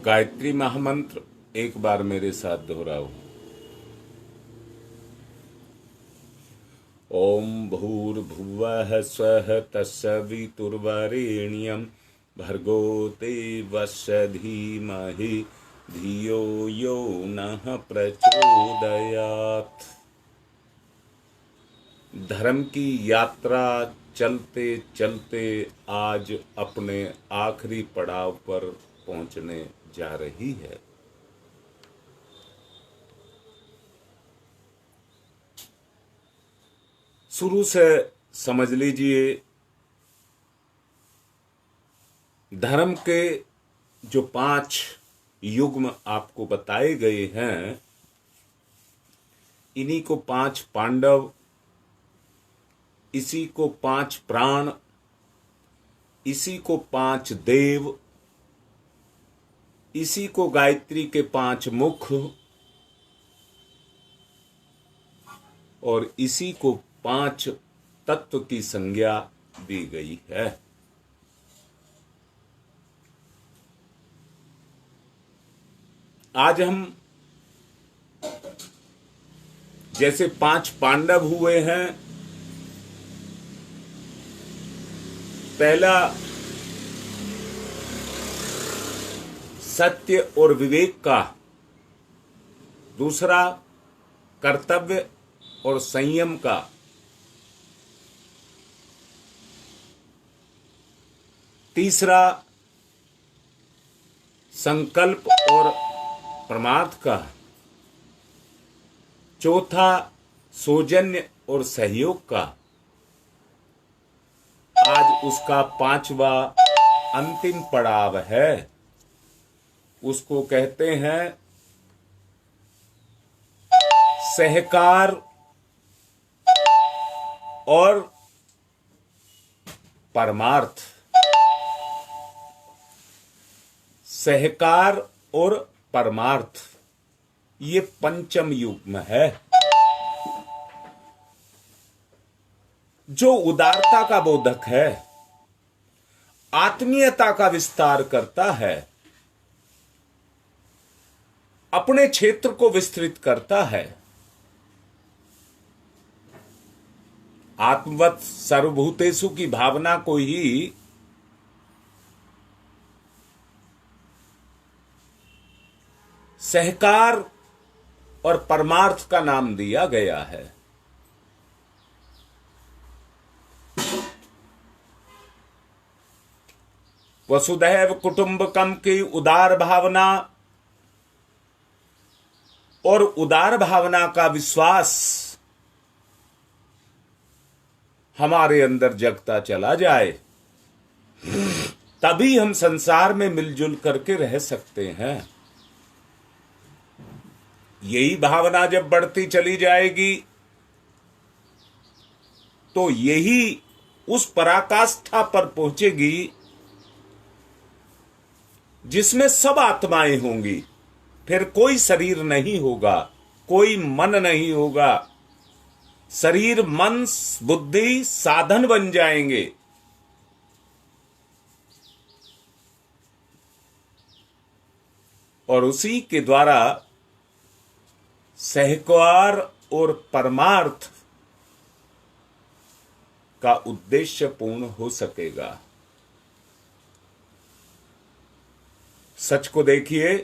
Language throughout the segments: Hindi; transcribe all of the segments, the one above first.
गायत्री महामंत्र एक बार मेरे साथ दोहराओ। ओम भूर्भुवः स्वः तत्सवितुर्वरेण्यं भर्गो देवस्य धीमहि धियो यो नः प्रचोदयात्। धर्म की यात्रा चलते चलते आज अपने आखिरी पड़ाव पर पहुंचने जा रही है। शुरू से समझ लीजिए, धर्म के जो 5 युग्म आपको बताए गए हैं, इन्हीं को 5 पांडव, इसी को 5 प्राण, इसी को 5 देव, इसी को गायत्री के 5 मुख और इसी को 5 तत्व की संज्ञा दी गई है। आज हम जैसे 5 पांडव हुए हैं, पहला सत्य और विवेक का, दूसरा कर्तव्य और संयम का, तीसरा संकल्प और परमार्थ का, चौथा सौजन्य और सहयोग का, आज उसका 5वां अंतिम पड़ाव है। उसको कहते हैं सहकार और परमार्थ। सहकार और परमार्थ, ये पंचम युग्म है, जो उदारता का बोधक है, आत्मीयता का विस्तार करता है, अपने क्षेत्र को विस्तृत करता है। आत्मवत् सर्वभूतेषु की भावना को ही सहकार और परमार्थ का नाम दिया गया है। वसुधैव कुटुंबकम की उदार भावना और उदार भावना का विश्वास हमारे अंदर जगता चला जाए, तभी हम संसार में मिलजुल करके रह सकते हैं। यही भावना जब बढ़ती चली जाएगी तो यही उस पराकाष्ठा पर पहुंचेगी जिसमें सब आत्माएं होंगी। फिर कोई शरीर नहीं होगा, कोई मन नहीं होगा। शरीर, मन, बुद्धि साधन बन जाएंगे। और उसी के द्वारा सहकार और परमार्थ का उद्देश्य पूर्ण हो सकेगा। सच को देखिए,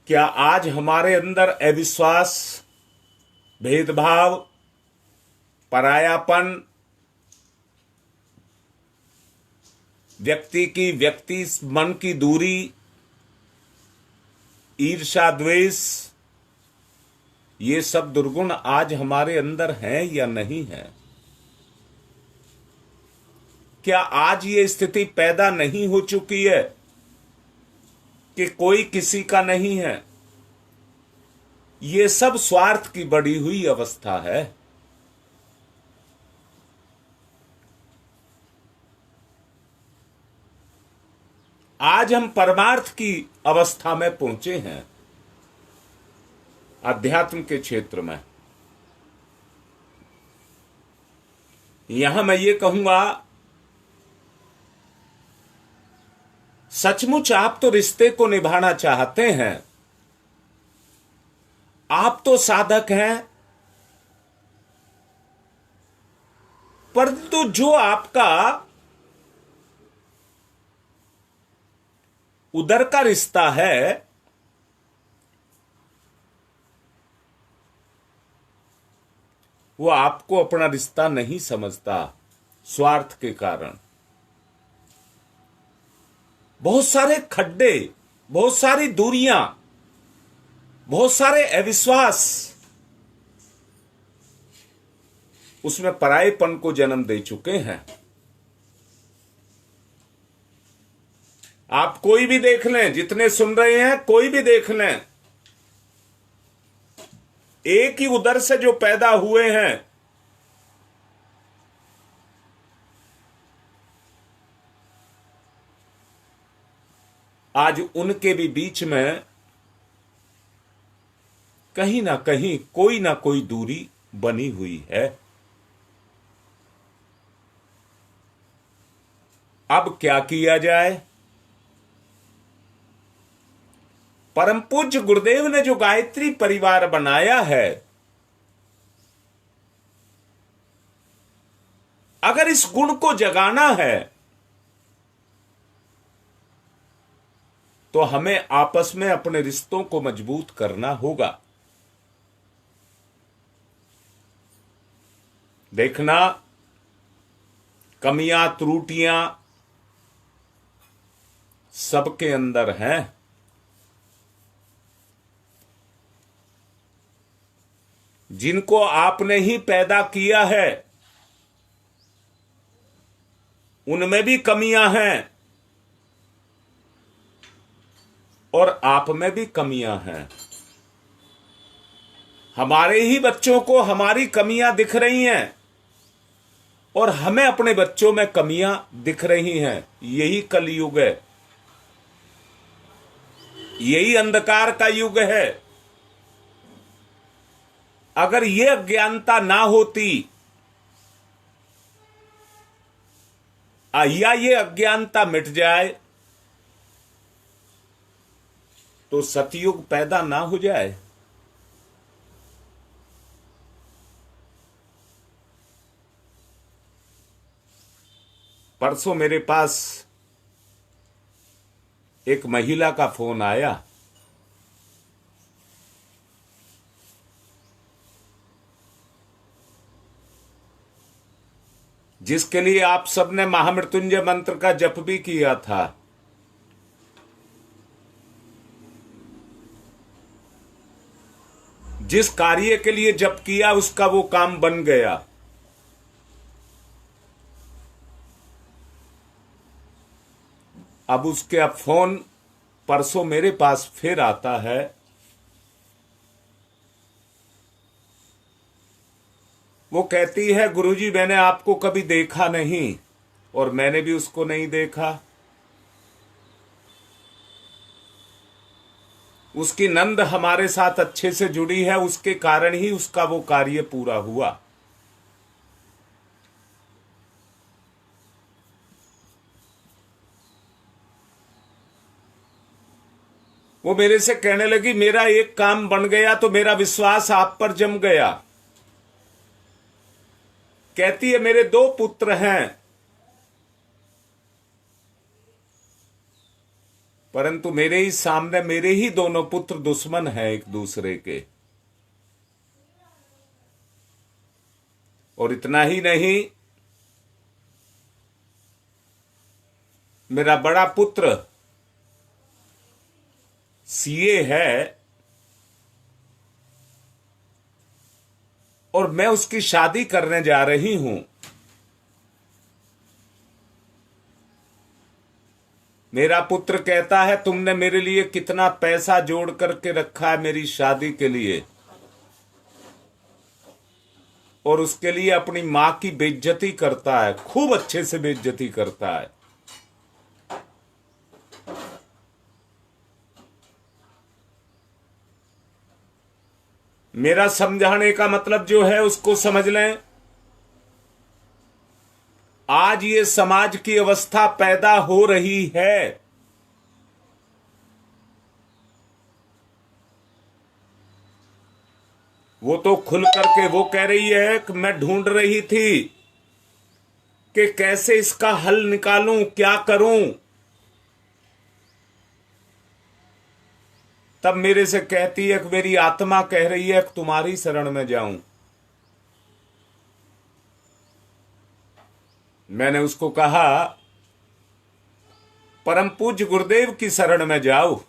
क्या आज हमारे अंदर अविश्वास, भेदभाव, परायापन, व्यक्ति मन की दूरी, ईर्ष्या, द्वेष, ये सब दुर्गुण आज हमारे अंदर हैं या नहीं है? क्या आज ये स्थिति पैदा नहीं हो चुकी है कि कोई किसी का नहीं है? ये सब स्वार्थ की बढ़ी हुई अवस्था है। आज हम परमार्थ की अवस्था में पहुंचे हैं, अध्यात्म के क्षेत्र में। यहां मैं ये कहूंगा सचमुच आप तो रिश्ते को निभाना चाहते हैं, आप तो साधक हैं, परंतु जो आपका उधर का रिश्ता है वो आपको अपना रिश्ता नहीं समझता, स्वार्थ के कारण। बहुत सारे खड्डे, बहुत सारी दूरियां, बहुत सारे अविश्वास उसमें परायेपन को जन्म दे चुके हैं। आप कोई भी देख लें, जितने सुन रहे हैं कोई भी देख लें, एक ही उदर से जो पैदा हुए हैं, आज उनके भी बीच में कहीं ना कोई दूरी बनी हुई है। अब क्या किया जाए? परम पूज्य गुरुदेव ने जो गायत्री परिवार बनाया है, अगर इस गुण को जगाना है तो हमें आपस में अपने रिश्तों को मजबूत करना होगा। देखना, कमियां त्रुटियां सबके अंदर हैं। जिनको आपने ही पैदा किया है उनमें भी कमियां हैं और आप में भी कमियां हैं। हमारे ही बच्चों को हमारी कमियां दिख रही हैं और हमें अपने बच्चों में कमियां दिख रही हैं। यही कलयुग है, यही अंधकार का युग है। अगर ये अज्ञानता ना होती या ये अज्ञानता मिट जाए तो सतयुग पैदा ना हो जाए। परसों मेरे पास एक महिला का फोन आया, जिसके लिए आप सबने महामृत्युंजय मंत्र का जप भी किया था। जिस कार्य के लिए जप किया उसका वो काम बन गया। अब उसके अब फोन परसों मेरे पास फिर आता है। वो कहती है, गुरुजी मैंने आपको कभी देखा नहीं और मैंने भी उसको नहीं देखा। उसकी नंद हमारे साथ अच्छे से जुड़ी है, उसके कारण ही उसका वो कार्य पूरा हुआ। वो मेरे से कहने लगी, मेरा एक काम बन गया तो मेरा विश्वास आप पर जम गया। कहती है, मेरे 2 पुत्र हैं, परंतु मेरे ही सामने मेरे ही दोनों पुत्र दुश्मन हैं एक दूसरे के। और इतना ही नहीं, मेरा बड़ा पुत्र सीए है और मैं उसकी शादी करने जा रही हूं। मेरा पुत्र कहता है, तुमने मेरे लिए कितना पैसा जोड़ करके रखा है मेरी शादी के लिए, और उसके लिए अपनी मां की बेइज्जती करता है, खूब अच्छे से बेइज्जती करता है। मेरा समझाने का मतलब जो है उसको समझ लें। आज ये समाज की अवस्था पैदा हो रही है वो तो खुल करके वो कह रही है कि मैं ढूंढ रही थी कि कैसे इसका हल निकालूं, क्या करूं। तब मेरे से कहती है कि मेरी आत्मा कह रही है कि तुम्हारी शरण में जाऊं। मैंने उसको कहा परम पूज्य गुरुदेव की शरण में जाओ,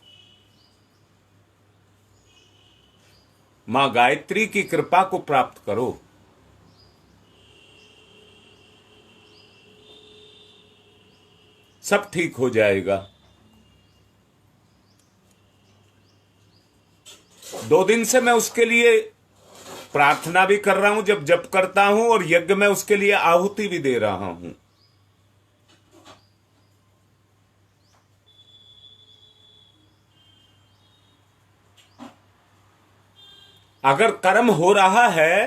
मां गायत्री की कृपा को प्राप्त करो। सब ठीक हो जाएगा। 2 दिन से मैं उसके लिए प्रार्थना भी कर रहा हूं, जब जप करता हूं, और यज्ञ में उसके लिए आहुति भी दे रहा हूं। अगर कर्म हो रहा है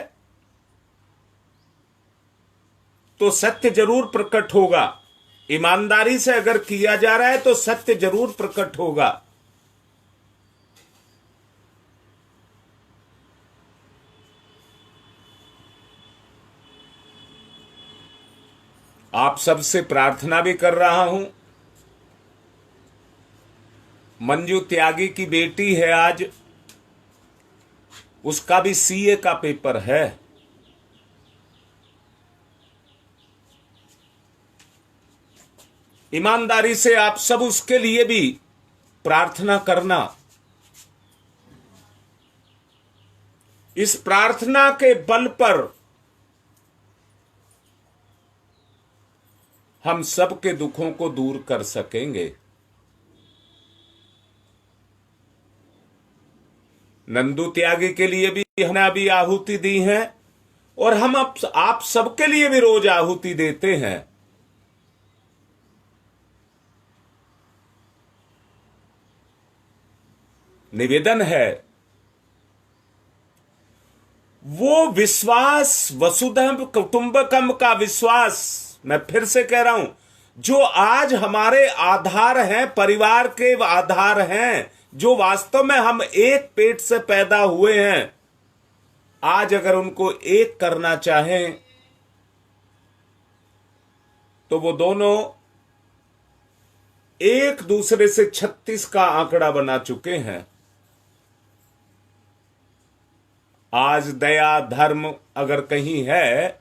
तो सत्य जरूर प्रकट होगा। ईमानदारी से अगर किया जा रहा है तो सत्य जरूर प्रकट होगा। आप सबसे प्रार्थना भी कर रहा हूं। मंजू त्यागी की बेटी है आज, उसका भी सीए का पेपर है। ईमानदारी से आप सब उसके लिए भी प्रार्थना करना। इस प्रार्थना के बल पर हम सबके दुखों को दूर कर सकेंगे। नंदू त्यागी के लिए भी हमने अभी आहुति दी है, और हम आप सबके लिए भी रोज आहुति देते हैं। निवेदन है, वो विश्वास, वसुधैव कुटुंबकम का विश्वास, मैं फिर से कह रहा हूं, जो आज हमारे आधार हैं, परिवार के आधार हैं, जो वास्तव में हम एक पेट से पैदा हुए हैं, आज अगर उनको एक करना चाहें तो वो दोनों एक दूसरे से 36 का आंकड़ा बना चुके हैं। आज दया धर्म अगर कहीं है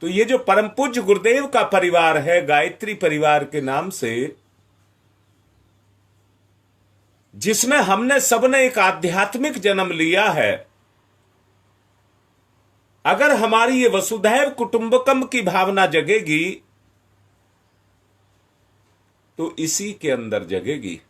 तो ये जो परम पूज्य गुरुदेव का परिवार है, गायत्री परिवार के नाम से, जिसमें हमने सबने एक आध्यात्मिक जन्म लिया है, अगर हमारी ये वसुधैव कुटुंबकम की भावना जगेगी तो इसी के अंदर जगेगी।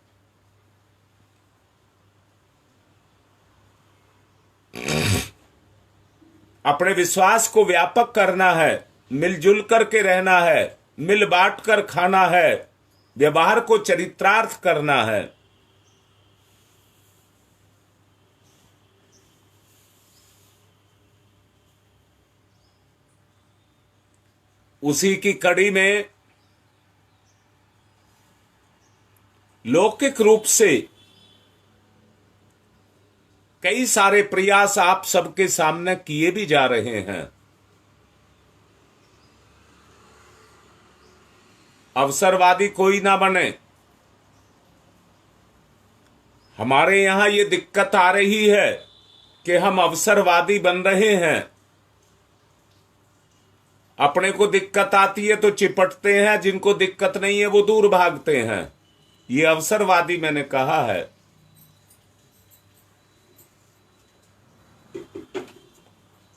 अपने विश्वास को व्यापक करना है, मिलजुल करके रहना है, मिल बांट कर खाना है, व्यवहार को चरित्रार्थ करना है। उसी की कड़ी में लौकिक रूप से कई सारे प्रयास आप सबके सामने किए भी जा रहे हैं। अवसरवादी कोई ना बने। हमारे यहां ये दिक्कत आ रही है कि हम अवसरवादी बन रहे हैं। अपने को दिक्कत आती है तो चिपटते हैं, जिनको दिक्कत नहीं है वो दूर भागते हैं। ये अवसरवादी मैंने कहा है।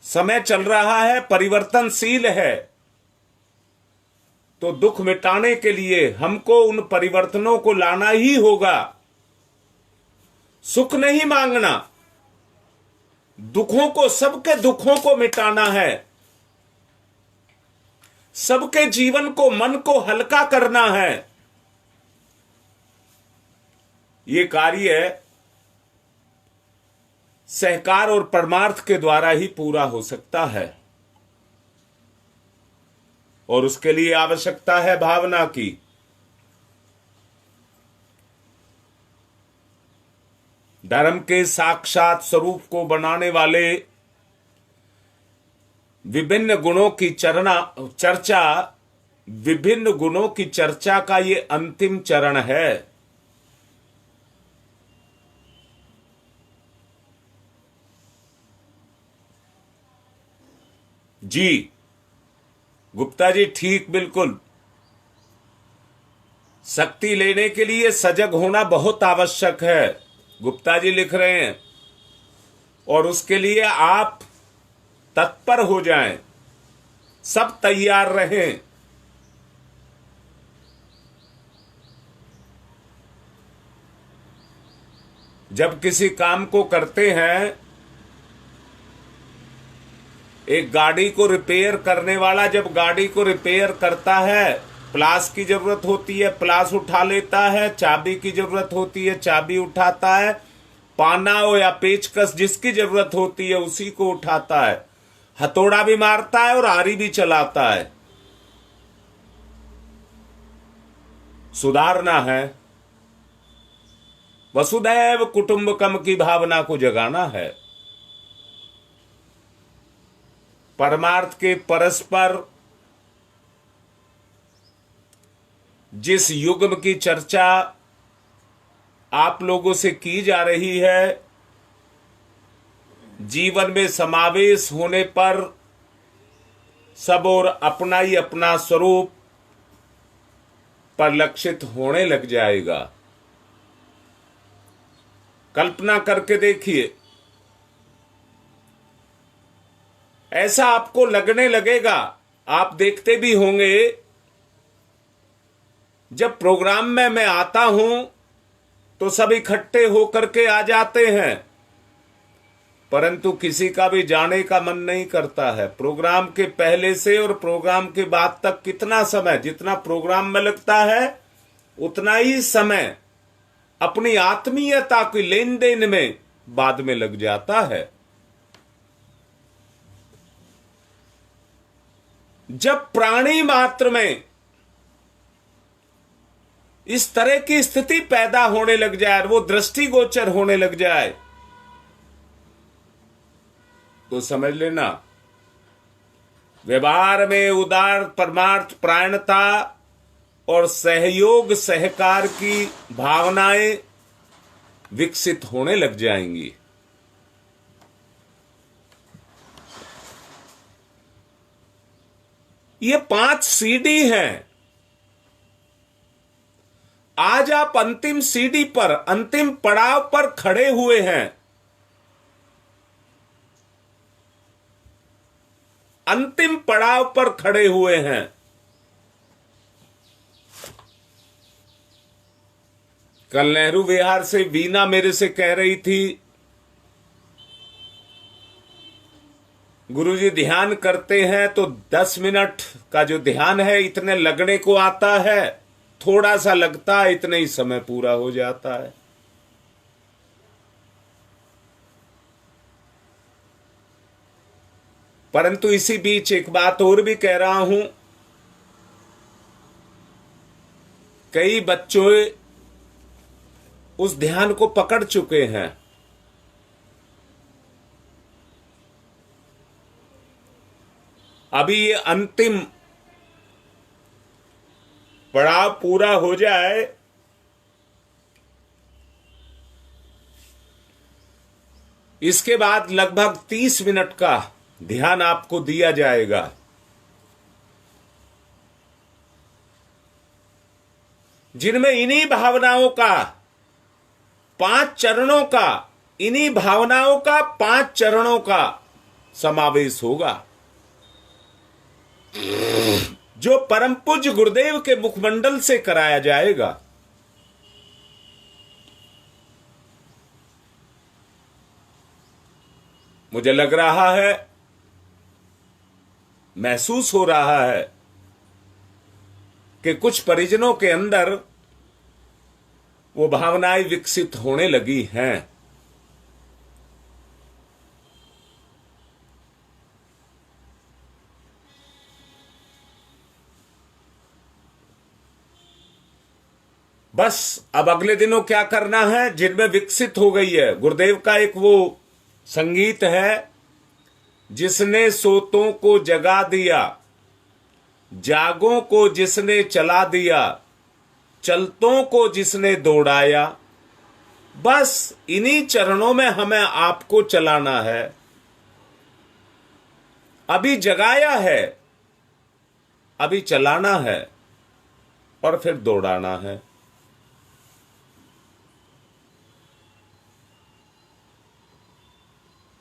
समय चल रहा है, परिवर्तनशील है, तो दुख मिटाने के लिए हमको उन परिवर्तनों को लाना ही होगा। सुख नहीं मांगना, दुखों को, सबके दुखों को मिटाना है। सबके जीवन को, मन को हल्का करना है। ये कार्य सहकार और परमार्थ के द्वारा ही पूरा हो सकता है, और उसके लिए आवश्यकता है भावना की। धर्म के साक्षात स्वरूप को बनाने वाले विभिन्न गुणों की चर्चा विभिन्न गुणों की चर्चा का ये अंतिम चरण है। जी गुप्ता जी, ठीक, बिल्कुल। शक्ति लेने के लिए सजग होना बहुत आवश्यक है, गुप्ता जी लिख रहे हैं, और उसके लिए आप तत्पर हो जाएं, सब तैयार रहें। जब किसी काम को करते हैं, एक गाड़ी को रिपेयर करने वाला जब गाड़ी को रिपेयर करता है, प्लास की जरूरत होती है, प्लास उठा लेता है, चाबी की जरूरत होती है, चाबी उठाता है, पाना हो या पेचकस जिसकी जरूरत होती है उसी को उठाता है, हथौड़ा भी मारता है और आरी भी चलाता है। सुधारना है, वसुदैव कुटुंबकम की भावना को जगाना है, परमार्थ के परस्पर जिस युग्म की चर्चा आप लोगों से की जा रही है, जीवन में समावेश होने पर सब और अपना ही अपना स्वरूप परिलक्षित होने लग जाएगा। कल्पना करके देखिए, ऐसा आपको लगने लगेगा, आप देखते भी होंगे, जब प्रोग्राम में मैं आता हूं तो सब इकट्ठे होकर के आ जाते हैं, परंतु किसी का भी जाने का मन नहीं करता है। प्रोग्राम के पहले से और प्रोग्राम के बाद तक कितना समय, जितना प्रोग्राम में लगता है उतना ही समय अपनी आत्मीयता की लेन देन में बाद में लग जाता है। जब प्राणी मात्र में इस तरह की स्थिति पैदा होने लग जाए, वो दृष्टिगोचर होने लग जाए, तो समझ लेना व्यवहार में उदार परमार्थ प्राणता और सहयोग सहकार की भावनाएं विकसित होने लग जाएंगी। ये 5 सीढ़ी हैं। आज आप अंतिम सीढ़ी पर, अंतिम पड़ाव पर खड़े हुए हैं। अंतिम पड़ाव पर खड़े हुए हैं। कल नेहरू विहार से वीना मेरे से कह रही थी, गुरुजी ध्यान करते हैं तो 10 मिनट का जो ध्यान है इतने लगने को आता है, थोड़ा सा लगता है, इतने ही समय पूरा हो जाता है। परंतु इसी बीच एक बात और भी कह रहा हूं, कई बच्चों उस ध्यान को पकड़ चुके हैं। अभी ये अंतिम पड़ाव पूरा हो जाए, इसके बाद लगभग 30 मिनट का ध्यान आपको दिया जाएगा। जिनमें इन्हीं भावनाओं का 5 चरणों का, इन्हीं भावनाओं का 5 चरणों का समावेश होगा, जो परम पूज्य गुरुदेव के मुखमंडल से कराया जाएगा। मुझे लग रहा है, महसूस हो रहा है कि कुछ परिजनों के अंदर वो भावनाएं विकसित होने लगी हैं। बस अब अगले दिनों क्या करना है, जिनमें विकसित हो गई है। गुरुदेव का एक वो संगीत है, जिसने सोतों को जगा दिया, जागों को जिसने चला दिया, चलतों को जिसने दौड़ाया। बस इन्हीं चरणों में हमें आपको चलाना है। अभी जगाया है, अभी चलाना है और फिर दौड़ाना है।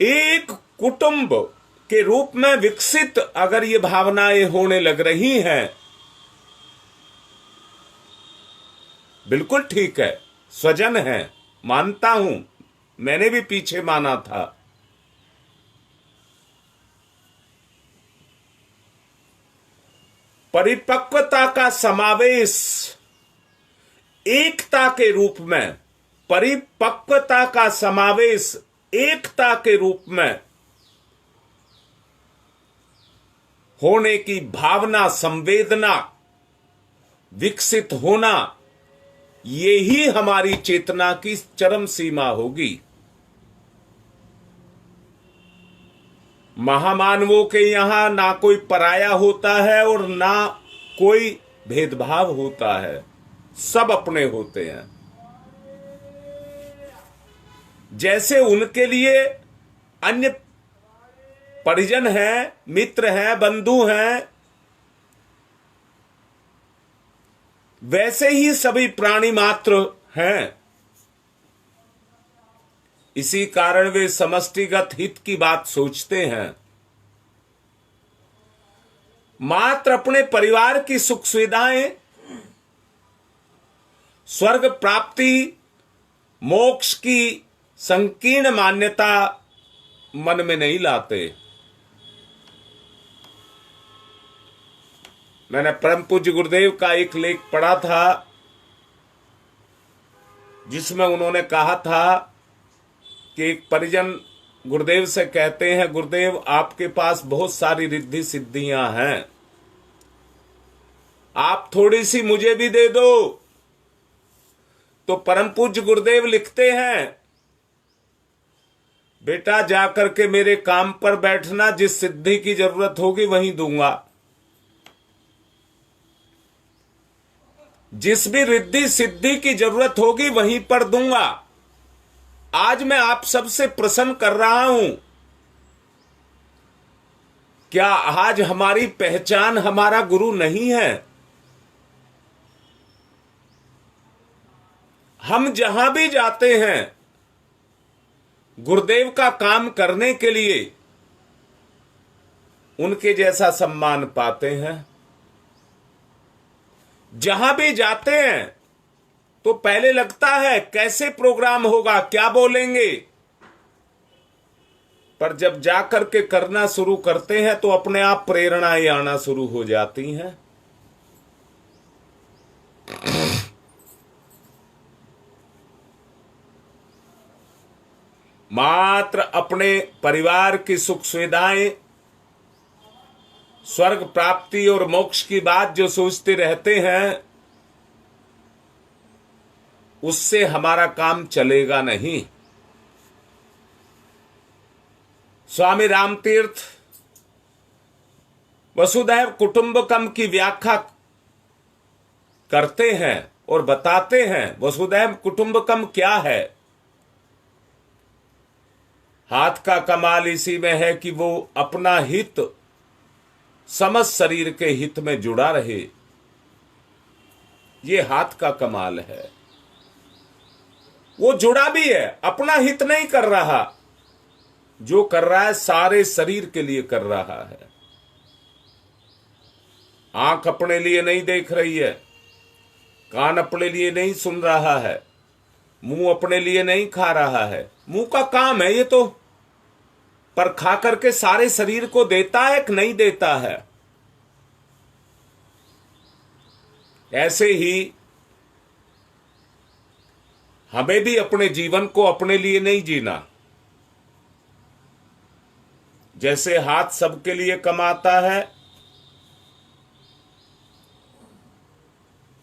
एक कुटुंब के रूप में विकसित अगर ये भावनाएं होने लग रही हैं, बिल्कुल ठीक है, स्वजन है, मानता हूं, मैंने भी पीछे माना था। परिपक्वता का समावेश एकता के रूप में, परिपक्वता का समावेश एकता के रूप में होने की भावना, संवेदना विकसित होना, यही हमारी चेतना की चरम सीमा होगी। महामानवों के यहां ना कोई पराया होता है और ना कोई भेदभाव होता है, सब अपने होते हैं। जैसे उनके लिए अन्य परिजन हैं, मित्र हैं, बंधु हैं, वैसे ही सभी प्राणी मात्र हैं। इसी कारण वे समष्टिगत हित की बात सोचते हैं। मात्र अपने परिवार की सुख सुविधाएं, स्वर्ग प्राप्ति, मोक्ष की संकीर्ण मान्यता मन में नहीं लाते। मैंने परम पूज्य गुरुदेव का एक लेख पढ़ा था, जिसमें उन्होंने कहा था कि एक परिजन गुरुदेव से कहते हैं, गुरुदेव आपके पास बहुत सारी रिद्धि सिद्धियां हैं, आप थोड़ी सी मुझे भी दे दो। तो परम पूज्य गुरुदेव लिखते हैं, बेटा जाकर के मेरे काम पर बैठना, जिस सिद्धि की जरूरत होगी वहीं दूंगा। जिस भी रिद्धि सिद्धि की जरूरत होगी वहीं पर दूंगा। आज मैं आप सबसे प्रश्न कर रहा हूं, क्या आज हमारी पहचान हमारा गुरु नहीं है? हम जहां भी जाते हैं गुरुदेव का काम करने के लिए उनके जैसा सम्मान पाते हैं। जहां भी जाते हैं तो पहले लगता है कैसे प्रोग्राम होगा, क्या बोलेंगे, पर जब जाकर के करना शुरू करते हैं तो अपने आप प्रेरणाएं आना शुरू हो जाती हैं। मात्र अपने परिवार की सुख सुविधाएं, स्वर्ग प्राप्ति और मोक्ष की बात जो सोचते रहते हैं, उससे हमारा काम चलेगा नहीं। स्वामी रामतीर्थ वसुधैव कुटुंबकम की व्याख्या करते हैं और बताते हैं वसुधैव कुटुंबकम क्या है। हाथ का कमाल इसी में है कि वो अपना हित समस्त शरीर के हित में जुड़ा रहे, ये हाथ का कमाल है। वो जुड़ा भी है, अपना हित नहीं कर रहा, जो कर रहा है सारे शरीर के लिए कर रहा है। आंख अपने लिए नहीं देख रही है, कान अपने लिए नहीं सुन रहा है, मुंह अपने लिए नहीं खा रहा है। मुंह का काम है ये तो, पर खा करके सारे शरीर को देता है कि नहीं देता है। ऐसे ही हमें भी अपने जीवन को अपने लिए नहीं जीना। जैसे हाथ सबके लिए कमाता है,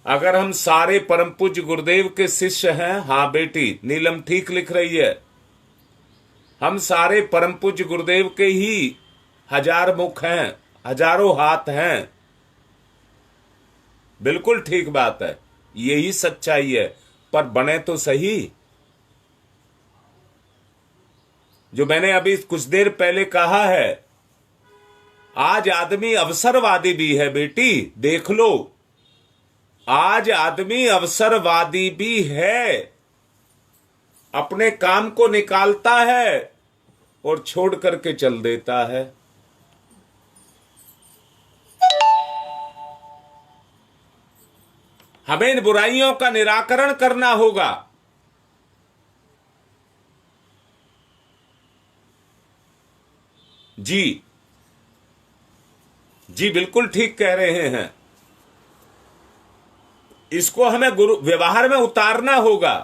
अगर हम सारे परम पूज्य गुरुदेव के शिष्य हैं, हाँ बेटी नीलम ठीक लिख रही है, हम सारे परम पूज्य गुरुदेव के ही हजार मुख हैं, हजारों हाथ हैं, बिल्कुल ठीक बात है, यही सच्चाई है। पर बने तो सही। जो मैंने अभी कुछ देर पहले कहा है, आज आदमी अवसरवादी भी है बेटी, देख लो, आज आदमी अवसरवादी भी है, अपने काम को निकालता है और छोड़ करके चल देता है। हमें इन बुराइयों का निराकरण करना होगा। जी जी बिल्कुल ठीक कह रहे हैं। इसको हमें गुरु व्यवहार में उतारना होगा।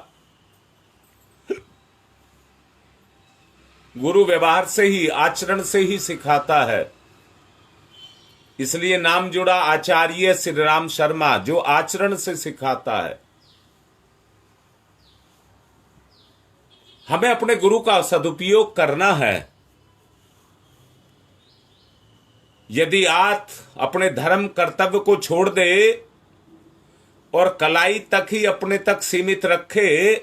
गुरु व्यवहार से ही, आचरण से ही सिखाता है। इसलिए नाम जुड़ा आचार्य श्री राम शर्मा, जो आचरण से सिखाता है। हमें अपने गुरु का सदुपयोग करना है। यदि आप अपने धर्म कर्तव्य को छोड़ दे और कलाई तक ही अपने तक सीमित रखे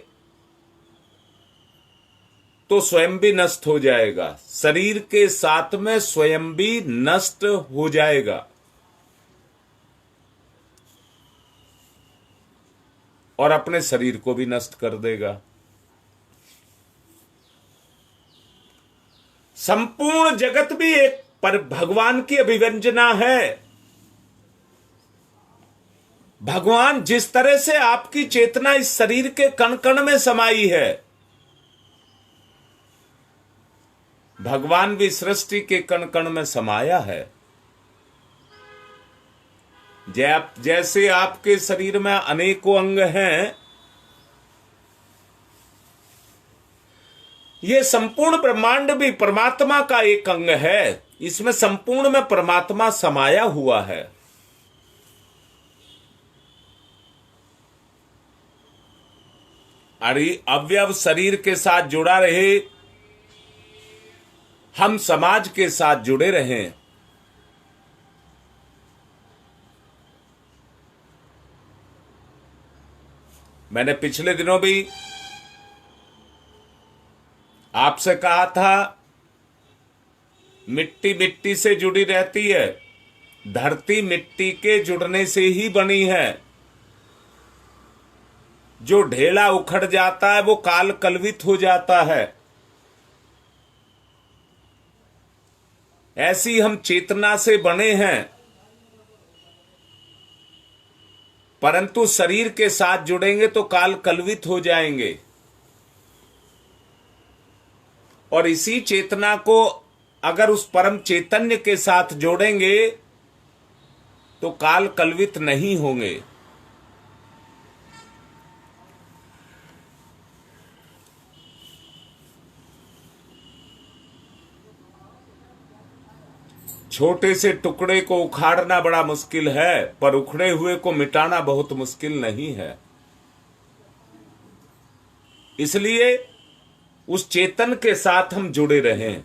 तो स्वयं भी नष्ट हो जाएगा, शरीर के साथ में स्वयं भी नष्ट हो जाएगा और अपने शरीर को भी नष्ट कर देगा। संपूर्ण जगत भी एक पर भगवान की अभिव्यंजना है। भगवान जिस तरह से आपकी चेतना इस शरीर के कण कण में समाई है, भगवान भी सृष्टि के कण कण में समाया है। जैसे आपके शरीर में अनेकों अंग हैं, ये संपूर्ण ब्रह्मांड भी परमात्मा का एक अंग है। इसमें संपूर्ण में परमात्मा समाया हुआ है। अरे अवयव शरीर के साथ जुड़ा रहे, हम समाज के साथ जुड़े रहें। मैंने पिछले दिनों भी आपसे कहा था, मिट्टी मिट्टी से जुड़ी रहती है, धरती मिट्टी के जुड़ने से ही बनी है। जो ढेला उखड़ जाता है वो काल कलवित हो जाता है। ऐसी हम चेतना से बने हैं, परंतु शरीर के साथ जुड़ेंगे तो काल कलवित हो जाएंगे। और इसी चेतना को अगर उस परम चैतन्य के साथ जोड़ेंगे तो काल कलवित नहीं होंगे। छोटे से टुकड़े को उखाड़ना बड़ा मुश्किल है, पर उखड़े हुए को मिटाना बहुत मुश्किल नहीं है। इसलिए उस चेतन के साथ हम जुड़े रहें।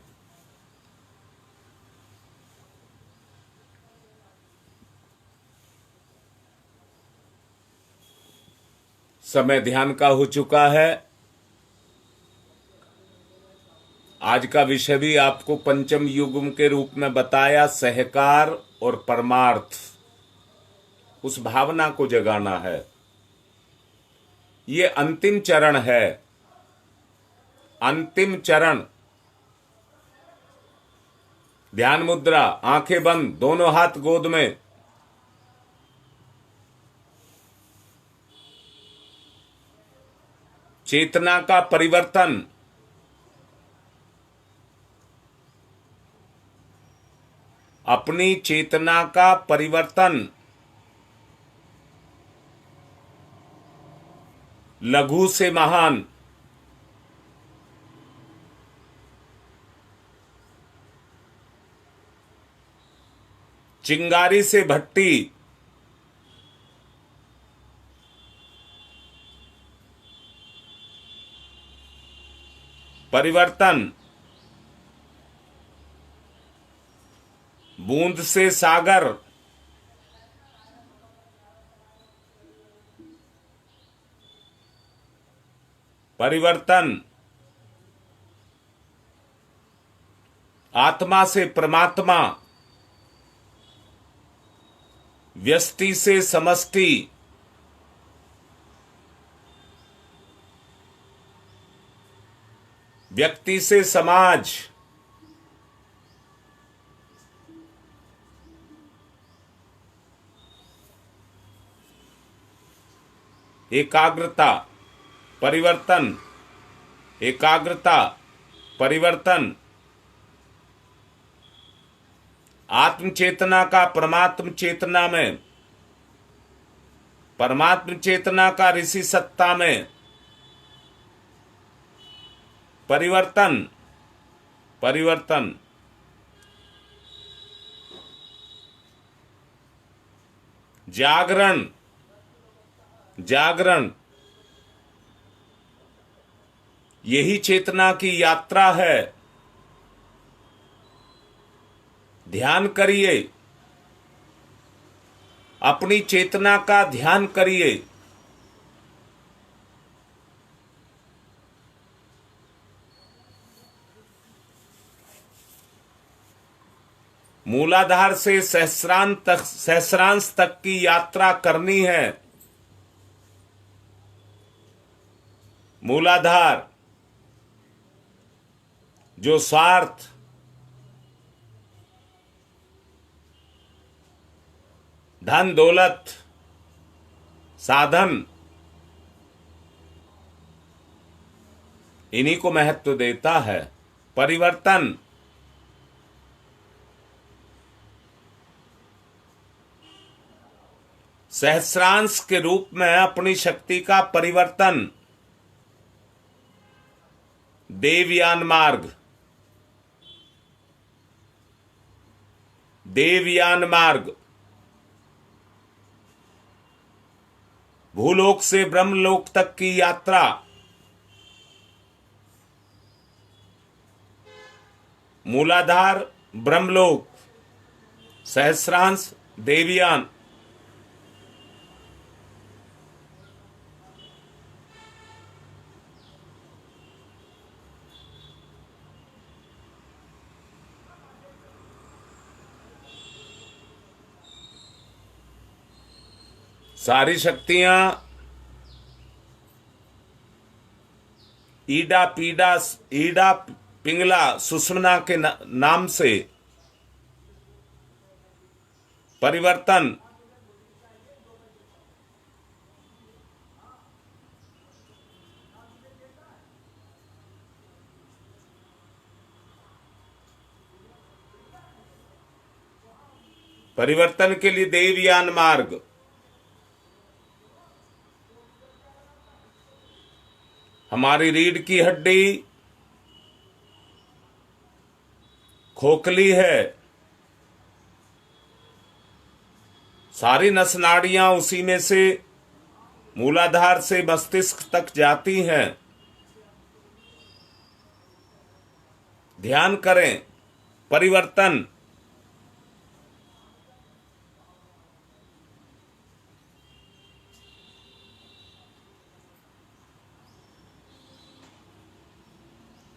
समय ध्यान का हो चुका है। आज का विषय भी आपको पंचम युगम के रूप में बताया, सहकार और परमार्थ, उस भावना को जगाना है। ये अंतिम चरण है, अंतिम चरण। ध्यान मुद्रा, आंखें बंद, दोनों हाथ गोद में। चेतना का परिवर्तन, अपनी चेतना का परिवर्तन। लघु से महान, चिंगारी से भट्टी, परिवर्तन। बूंद से सागर, परिवर्तन। आत्मा से परमात्मा, व्यष्टि से समष्टि, व्यक्ति से समाज, एकाग्रता, परिवर्तन। एकाग्रता, परिवर्तन। आत्म चेतना का परमात्म चेतना में, परमात्म चेतना का ऋषि सत्ता में, परिवर्तन। परिवर्तन। जागरण, जागरण। यही चेतना की यात्रा है। ध्यान करिए, अपनी चेतना का ध्यान करिए। मूलाधार से सहस्रांश तक की यात्रा करनी है। मूलाधार जो स्वार्थ, धन दौलत, साधन, इन्हीं को महत्व देता है। परिवर्तन। सहस्रांश के रूप में अपनी शक्ति का परिवर्तन। देवयान मार्ग, देवयान मार्ग। भूलोक से ब्रह्मलोक तक की यात्रा। मूलाधार ब्रह्मलोक, सहस्रांश देवयान। सारी शक्तियां ईडा पीडा, ईडा पिंगला सुषुम्ना के नाम से। परिवर्तन। परिवर्तन के लिए देवयान मार्ग। हमारी रीढ़ की हड्डी खोखली है, सारी नस नाड़ियां उसी में से मूलाधार से मस्तिष्क तक जाती हैं। ध्यान करें। परिवर्तन।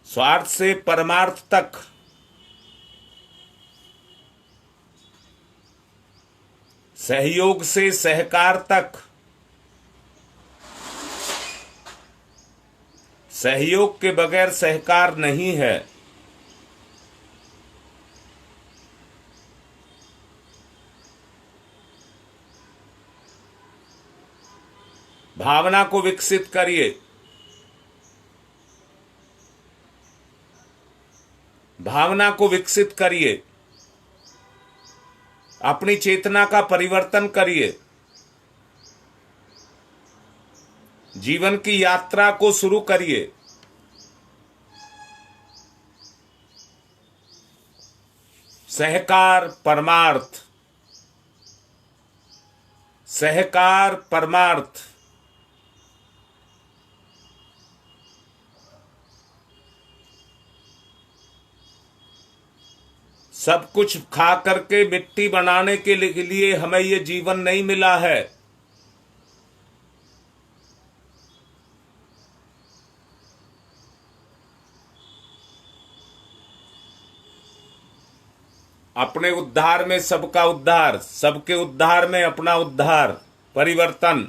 स्वार्थ से परमार्थ तक, सहयोग से सहकार तक। सहयोग के बगैर सहकार नहीं है। भावना को विकसित करिए। भावना को विकसित करिए। अपनी चेतना का परिवर्तन करिए। जीवन की यात्रा को शुरू करिए। सहकार परमार्थ, सहकार परमार्थ। सब कुछ खा करके मिट्टी बनाने के लिए हमें ये जीवन नहीं मिला है। अपने उद्धार में सबका उद्धार, सबके उद्धार में अपना उद्धार, परिवर्तन,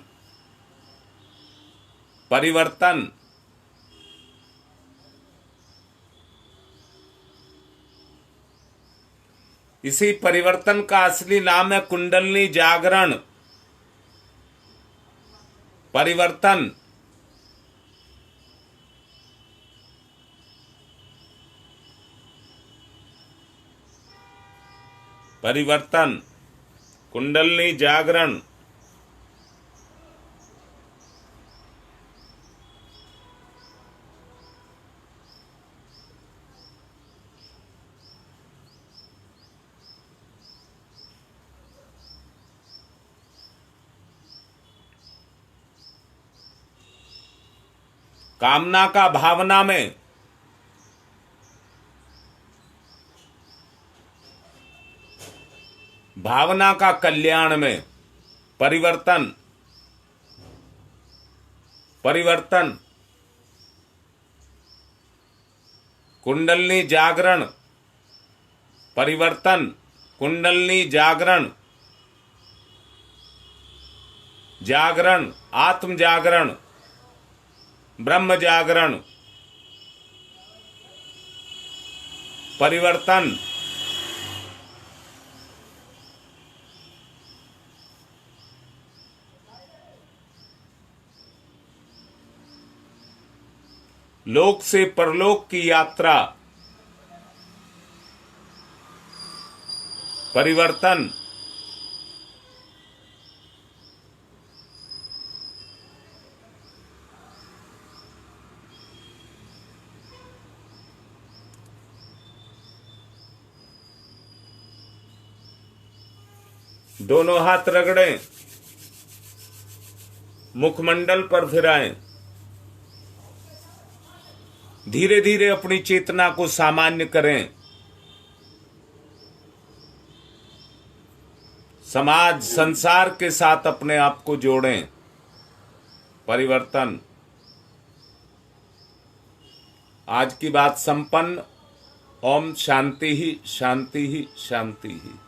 परिवर्तन। इसी परिवर्तन का असली नाम है कुंडलिनी जागरण, परिवर्तन। परिवर्तन, कुंडलिनी जागरण। कामना का भावना में, भावना का कल्याण में, परिवर्तन, परिवर्तन, कुंडलिनी जागरण, परिवर्तन, कुंडलिनी जागरण, जागरण, आत्म जागरण, ब्रह्म जागरण, परिवर्तन। लोक से परलोक की यात्रा, परिवर्तन। दोनों हाथ रगड़ें, मुखमंडल पर फिराएं। धीरे धीरे अपनी चेतना को सामान्य करें। समाज, संसार के साथ अपने आप को जोड़ें। परिवर्तन। आज की बात संपन्न। ओम शांति ही शांति ही शांति ही।